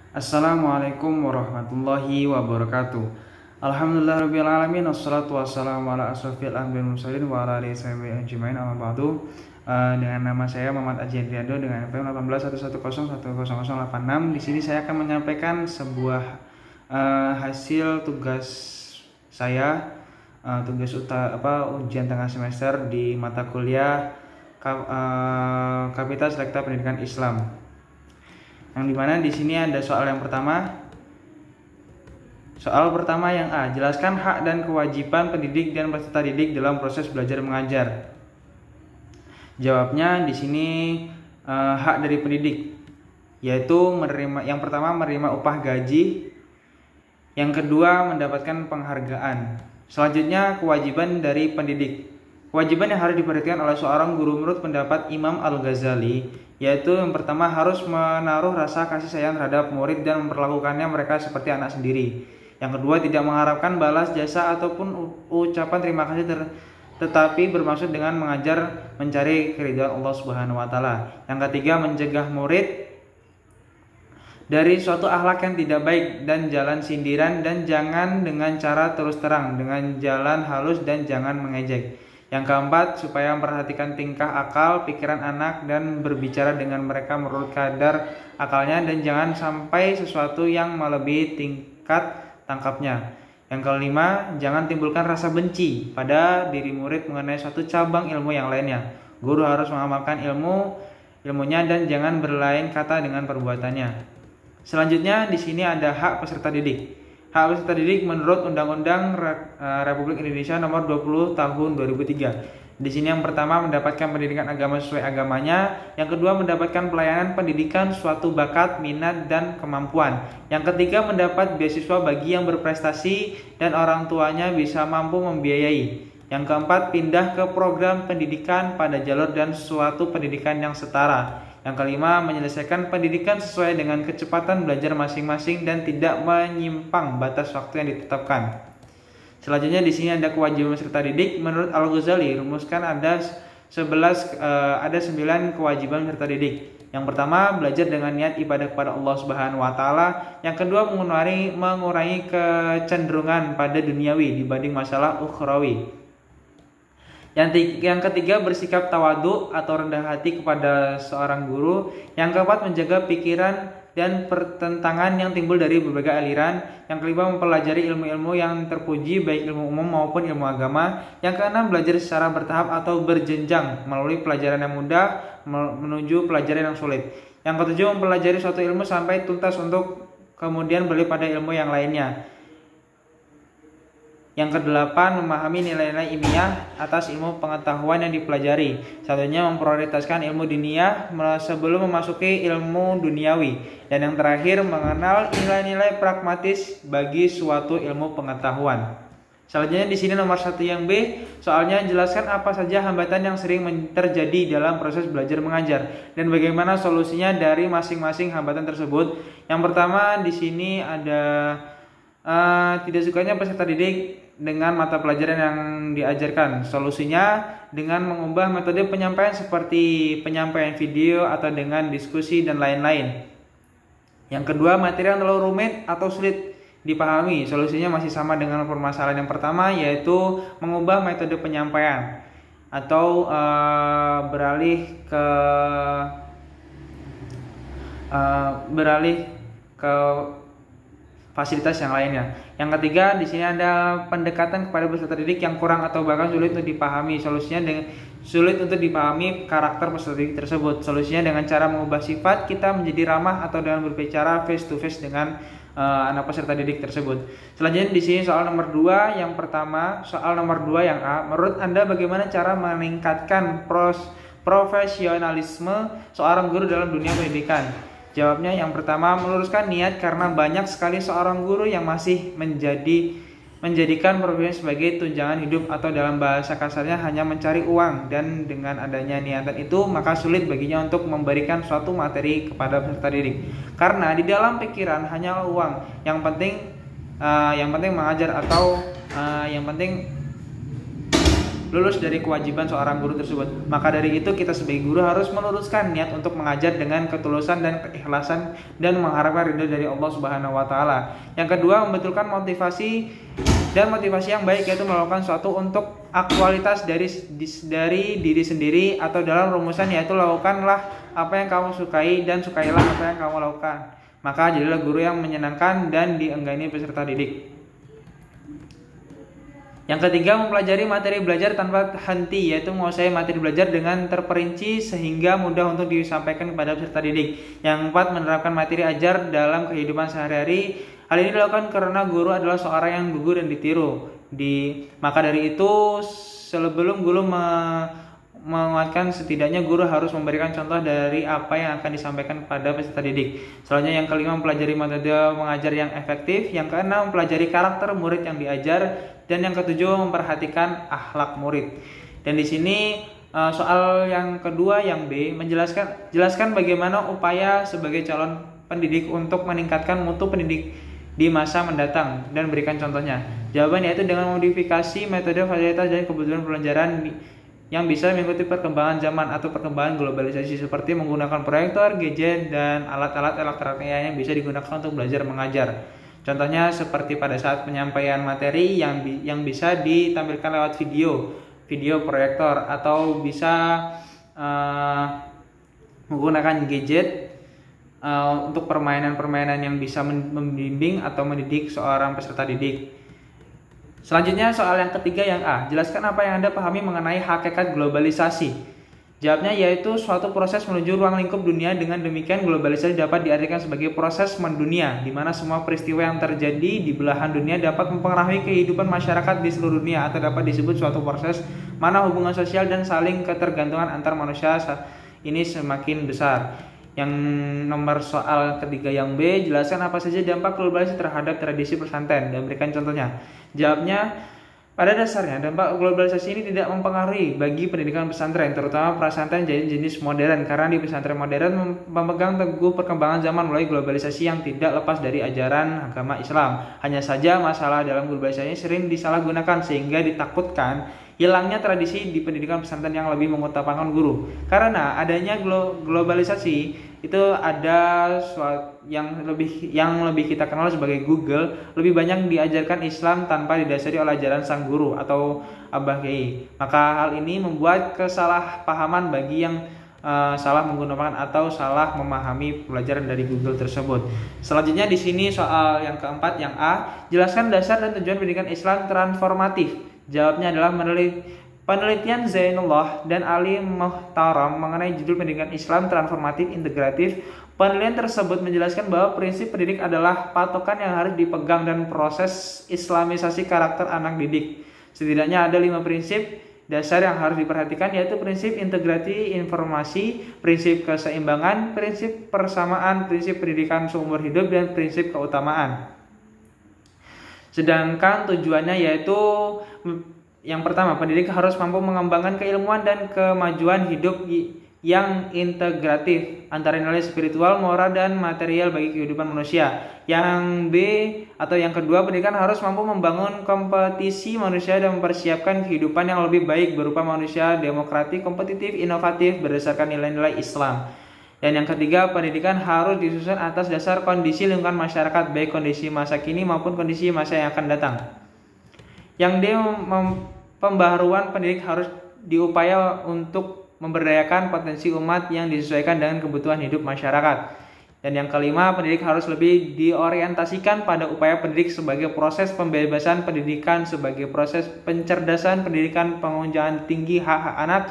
Assalamualaikum warahmatullahi wabarakatuh. Alhamdulillahirabbil alamin wassalatu wassalamu ala asrofil anbiya'il mursalin wa ala alihi washabihi ajmain amma ba'du. Dengan nama saya Muhammad Aji Andriando dengan NPM 1811101086. Di sini saya akan menyampaikan sebuah hasil tugas saya, ujian tengah semester di mata kuliah Kapital Selekta Pendidikan Islam. Yang dimana di sini ada soal yang pertama. Soal pertama yang A, jelaskan hak dan kewajiban pendidik dan peserta didik dalam proses belajar mengajar. Jawabnya di sini hak dari pendidik, yaitu yang pertama menerima upah gaji, yang kedua mendapatkan penghargaan. Selanjutnya kewajiban dari pendidik. Kewajiban yang harus diperhatikan oleh seorang guru menurut pendapat Imam Al-Ghazali, yaitu yang pertama harus menaruh rasa kasih sayang terhadap murid dan memperlakukannya mereka seperti anak sendiri. Yang kedua, tidak mengharapkan balas jasa ataupun ucapan terima kasih, tetapi bermaksud dengan mengajar mencari keridhaan Allah Subhanahu wa taala. Yang ketiga, mencegah murid dari suatu akhlak yang tidak baik dan jalan sindiran, dan jangan dengan cara terus terang, dengan jalan halus dan jangan mengejek. Yang keempat, supaya memperhatikan tingkah akal, pikiran anak dan berbicara dengan mereka menurut kadar akalnya, dan jangan sampai sesuatu yang melebihi tingkat tangkapnya. Yang kelima, jangan timbulkan rasa benci pada diri murid mengenai suatu cabang ilmu yang lainnya. Guru harus mengamalkan ilmunya dan jangan berlain kata dengan perbuatannya. Selanjutnya di sini ada hak peserta didik. Hak peserta didik menurut Undang-Undang Republik Indonesia Nomor 20 Tahun 2003. Di sini yang pertama mendapatkan pendidikan agama sesuai agamanya, yang kedua mendapatkan pelayanan pendidikan suatu bakat, minat dan kemampuan. Yang ketiga mendapat beasiswa bagi yang berprestasi dan orang tuanya bisa mampu membiayai. Yang keempat pindah ke program pendidikan pada jalur dan suatu pendidikan yang setara. Yang kelima, menyelesaikan pendidikan sesuai dengan kecepatan belajar masing-masing dan tidak menyimpang batas waktu yang ditetapkan. Selanjutnya di sini ada kewajiban peserta didik. Menurut Al-Ghazali, rumuskan ada 9 kewajiban peserta didik. Yang pertama, belajar dengan niat ibadah kepada Allah Subhanahu wa taala. Yang kedua, mengurangi kecenderungan pada duniawi dibanding masalah ukhrawi. Yang ketiga, bersikap tawadu atau rendah hati kepada seorang guru. Yang keempat, menjaga pikiran dan pertentangan yang timbul dari berbagai aliran. Yang kelima, mempelajari ilmu-ilmu yang terpuji, baik ilmu umum maupun ilmu agama. Yang keenam, belajar secara bertahap atau berjenjang melalui pelajaran yang mudah menuju pelajaran yang sulit. Yang ketujuh, mempelajari suatu ilmu sampai tuntas untuk kemudian beralih pada ilmu yang lainnya. Yang kedelapan, memahami nilai-nilai ilmiah atas ilmu pengetahuan yang dipelajari. Satunya, memprioritaskan ilmu diniyah sebelum memasuki ilmu duniawi. Dan yang terakhir, mengenal nilai-nilai pragmatis bagi suatu ilmu pengetahuan. Selanjutnya di sini nomor 1 yang B, soalnya jelaskan apa saja hambatan yang sering terjadi dalam proses belajar mengajar dan bagaimana solusinya dari masing-masing hambatan tersebut. Yang pertama di sini ada tidak sukanya peserta didik dengan mata pelajaran yang diajarkan. Solusinya dengan mengubah metode penyampaian seperti penyampaian video atau dengan diskusi dan lain-lain. Yang kedua, materi yang terlalu rumit atau sulit dipahami. Solusinya masih sama dengan permasalahan yang pertama, yaitu mengubah metode penyampaian atau beralih ke fasilitas yang lainnya. Yang ketiga, di sini ada pendekatan kepada peserta didik yang kurang atau bahkan sulit untuk dipahami. Solusinya dengan sulit untuk dipahami karakter peserta didik tersebut. Solusinya dengan cara mengubah sifat kita menjadi ramah atau dengan berbicara face to face dengan anak peserta didik tersebut. Selanjutnya di sini soal nomor 2. Yang pertama, soal nomor 2 yang A. Menurut Anda bagaimana cara meningkatkan profesionalisme seorang guru dalam dunia pendidikan? Jawabnya yang pertama, meluruskan niat karena banyak sekali seorang guru yang masih menjadikan profesi sebagai tunjangan hidup atau dalam bahasa kasarnya hanya mencari uang, dan dengan adanya niatan itu maka sulit baginya untuk memberikan suatu materi kepada peserta didik karena di dalam pikiran hanyalah uang yang penting mengajar atau yang penting lulus dari kewajiban seorang guru tersebut. Maka dari itu kita sebagai guru harus meluruskan niat untuk mengajar dengan ketulusan dan keikhlasan dan mengharapkan ridho dari Allah Subhanahu wa taala. Yang kedua, membetulkan motivasi yang baik, yaitu melakukan suatu untuk aktualitas dari diri sendiri, atau dalam rumusan yaitu lakukanlah apa yang kamu sukai dan sukailah apa yang kamu lakukan. Maka jadilah guru yang menyenangkan dan dienggani peserta didik. Yang ketiga, mempelajari materi belajar tanpa henti, yaitu menguasai materi belajar dengan terperinci sehingga mudah untuk disampaikan kepada peserta didik. Yang keempat, menerapkan materi ajar dalam kehidupan sehari-hari. Hal ini dilakukan karena guru adalah seorang yang gugur dan ditiru. Maka dari itu, sebelum guru menguatkan, setidaknya guru harus memberikan contoh dari apa yang akan disampaikan kepada peserta didik. Selanjutnya, yang kelima, mempelajari metode mengajar yang efektif. Yang keenam, mempelajari karakter murid yang diajar. Dan yang ketujuh, memperhatikan akhlak murid. Dan di sini soal yang kedua, yang B, jelaskan bagaimana upaya sebagai calon pendidik untuk meningkatkan mutu pendidik di masa mendatang dan berikan contohnya. Jawaban yaitu dengan modifikasi metode, fasilitas, dan kebutuhan pelajaran yang bisa mengikuti perkembangan zaman atau perkembangan globalisasi, seperti menggunakan proyektor, gadget, dan alat-alat elektronik yang bisa digunakan untuk belajar mengajar. Contohnya seperti pada saat penyampaian materi yang bisa ditampilkan lewat video proyektor, atau bisa menggunakan gadget untuk permainan-permainan yang bisa membimbing atau mendidik seorang peserta didik. Selanjutnya soal yang ketiga, yang A, jelaskan apa yang Anda pahami mengenai hakikat globalisasi. Jawabnya yaitu suatu proses menuju ruang lingkup dunia. Dengan demikian, globalisasi dapat diartikan sebagai proses mendunia, di mana semua peristiwa yang terjadi di belahan dunia dapat mempengaruhi kehidupan masyarakat di seluruh dunia, atau dapat disebut suatu proses mana hubungan sosial dan saling ketergantungan antar manusia ini semakin besar. Yang nomor soal ketiga, yang B, jelaskan apa saja dampak globalisasi terhadap tradisi pesantren dan berikan contohnya. Jawabnya, pada dasarnya dampak globalisasi ini tidak mempengaruhi bagi pendidikan pesantren, terutama pesantren jenis modern, karena di pesantren modern memegang teguh perkembangan zaman melalui globalisasi yang tidak lepas dari ajaran agama Islam. Hanya saja masalah dalam globalisasi sering disalahgunakan sehingga ditakutkan hilangnya tradisi di pendidikan pesantren yang lebih mengutamakan guru. Karena adanya globalisasi itu ada yang lebih kita kenal sebagai Google, lebih banyak diajarkan Islam tanpa didasari oleh ajaran sang guru atau Abah Kiai. Maka hal ini membuat kesalahpahaman bagi yang salah menggunakan atau salah memahami pelajaran dari Google tersebut. Selanjutnya di sini soal yang keempat, yang A, jelaskan dasar dan tujuan pendidikan Islam transformatif. Jawabnya adalah penelitian Zainullah dan Ali Muhtaram mengenai judul pendidikan Islam transformatif integratif. Penelitian tersebut menjelaskan bahwa prinsip pendidik adalah patokan yang harus dipegang dan proses islamisasi karakter anak didik. Setidaknya ada 5 prinsip dasar yang harus diperhatikan, yaitu prinsip integrasi informasi, prinsip keseimbangan, prinsip persamaan, prinsip pendidikan seumur hidup, dan prinsip keutamaan. Sedangkan tujuannya yaitu yang pertama, pendidik harus mampu mengembangkan keilmuan dan kemajuan hidup yang integratif antara nilai spiritual, moral, dan material bagi kehidupan manusia. Yang B atau yang kedua, pendidikan harus mampu membangun kompetisi manusia dan mempersiapkan kehidupan yang lebih baik berupa manusia demokratik, kompetitif, inovatif berdasarkan nilai-nilai Islam. Dan yang ketiga, pendidikan harus disusun atas dasar kondisi lingkungan masyarakat, baik kondisi masa kini maupun kondisi masa yang akan datang. Yang D, pembaharuan pendidik harus diupaya untuk memberdayakan potensi umat yang disesuaikan dengan kebutuhan hidup masyarakat. Dan yang kelima, pendidik harus lebih diorientasikan pada upaya pendidik sebagai proses pembebasan pendidikan, sebagai proses pencerdasan pendidikan, pengunjangan tinggi hak-hak anak.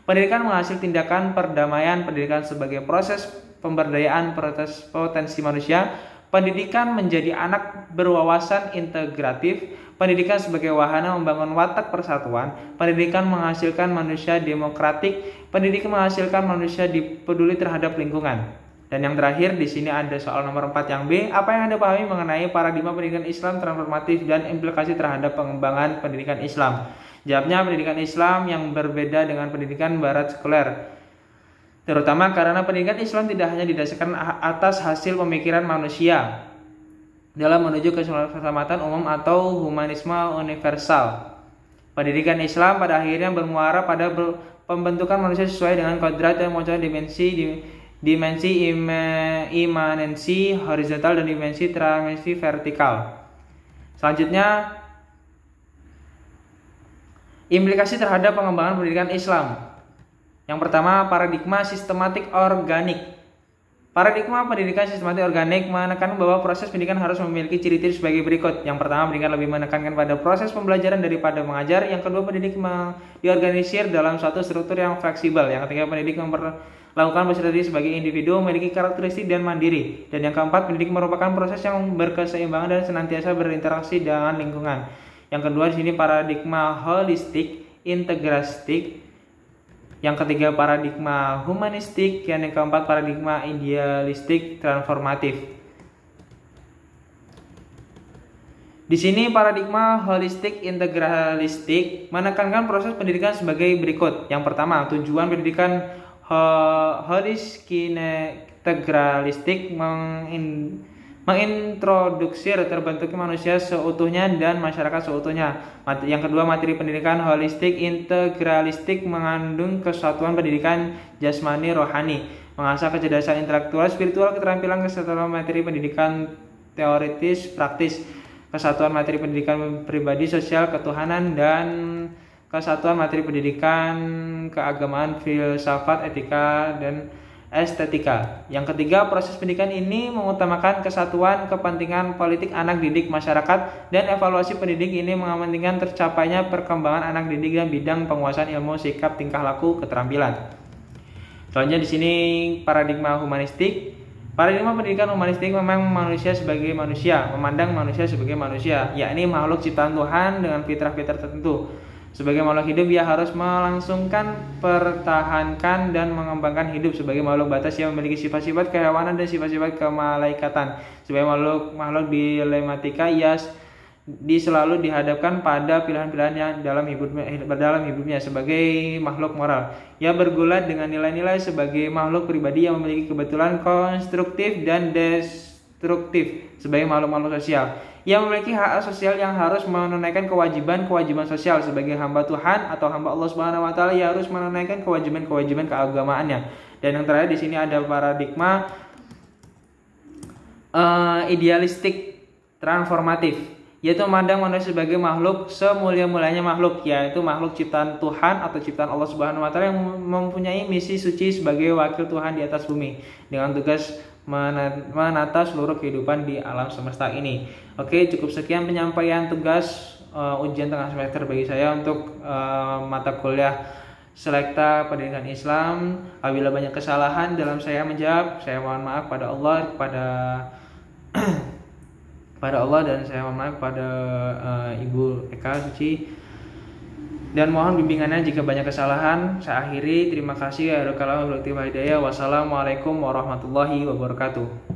Pendidikan menghasil tindakan perdamaian, pendidikan sebagai proses pemberdayaan potensi manusia, pendidikan menjadi anak berwawasan integratif, pendidikan sebagai wahana membangun watak persatuan, pendidikan menghasilkan manusia demokratik, pendidikan menghasilkan manusia peduli terhadap lingkungan. Dan yang terakhir di sini ada soal nomor 4 yang B, apa yang Anda pahami mengenai paradigma pendidikan Islam transformatif dan implikasi terhadap pengembangan pendidikan Islam? Jawabnya, pendidikan Islam yang berbeda dengan pendidikan barat sekuler. Terutama karena pendidikan Islam tidak hanya didasarkan atas hasil pemikiran manusia dalam menuju keselamatan umum atau humanisme universal. Pendidikan Islam pada akhirnya bermuara pada pembentukan manusia sesuai dengan kodrat dan muncul dimensi imanensi horizontal dan dimensi transmensi vertikal. Selanjutnya, implikasi terhadap pengembangan pendidikan Islam. Yang pertama, paradigma sistematik organik. Paradigma pendidikan sistematik organik menekankan bahwa proses pendidikan harus memiliki ciri-ciri sebagai berikut. Yang pertama, pendidikan lebih menekankan pada proses pembelajaran daripada mengajar. Yang kedua, pendidik diorganisir dalam suatu struktur yang fleksibel. Yang ketiga, pendidik melakukan bersendiri sebagai individu, memiliki karakteristik dan mandiri. Dan yang keempat, pendidik merupakan proses yang berkeseimbangan dan senantiasa berinteraksi dengan lingkungan. Yang kedua, di sini paradigma holistik, integrastik. Yang ketiga, paradigma humanistik. Yang keempat, paradigma idealistik transformatif. Di sini paradigma holistik integralistik menekankan proses pendidikan sebagai berikut. Yang pertama, tujuan pendidikan holistik integralistik mengintroduksir terbentuknya manusia seutuhnya dan masyarakat seutuhnya. Yang kedua, materi pendidikan holistik integralistik mengandung kesatuan pendidikan jasmani rohani, mengasah kecerdasan intelektual, spiritual, keterampilan, kesatuan materi pendidikan teoritis praktis, kesatuan materi pendidikan pribadi, sosial, ketuhanan, dan kesatuan materi pendidikan keagamaan, filsafat, etika, dan estetika. Yang ketiga, proses pendidikan ini mengutamakan kesatuan kepentingan politik anak didik masyarakat, dan evaluasi pendidik ini mementingkan tercapainya perkembangan anak didik dan bidang penguasaan ilmu, sikap, tingkah laku, keterampilan. Selanjutnya di sini paradigma humanistik. Paradigma pendidikan humanistik memang manusia sebagai manusia, memandang manusia sebagai manusia, yakni makhluk ciptaan Tuhan dengan fitrah-fitrah tertentu. Sebagai makhluk hidup, ia harus melangsungkan, pertahankan, dan mengembangkan hidup sebagai makhluk batas yang memiliki sifat-sifat kehewanan dan sifat-sifat kemalaikatan. Sebagai makhluk dilematika, ia selalu dihadapkan pada pilihan-pilihan yang dalam hidupnya sebagai makhluk moral. Ia bergulat dengan nilai-nilai sebagai makhluk pribadi yang memiliki kebetulan konstruktif dan destruktif sebagai makhluk-makhluk sosial. Ia memiliki hak sosial yang harus menunaikan kewajiban sosial sebagai hamba Tuhan atau hamba Allah Subhanahu wa taala. Ia harus menunaikan kewajiban keagamaannya. Dan yang terakhir di sini ada paradigma idealistik transformatif, yaitu memandang manusia sebagai makhluk semulia-mulianya makhluk, yaitu makhluk ciptaan Tuhan atau ciptaan Allah Subhanahu wa taala yang mempunyai misi suci sebagai wakil Tuhan di atas bumi dengan tugas menata seluruh kehidupan di alam semesta ini. Oke, cukup sekian penyampaian tugas ujian tengah semester bagi saya untuk mata kuliah Selekta Pendidikan Islam. Apabila banyak kesalahan dalam saya menjawab, saya mohon maaf pada Allah, pada Allah, dan saya mohon maaf pada Ibu Eka Suci, dan mohon bimbingannya jika banyak kesalahan. Saya akhiri, terima kasih. Wassalamualaikum warahmatullahi wabarakatuh.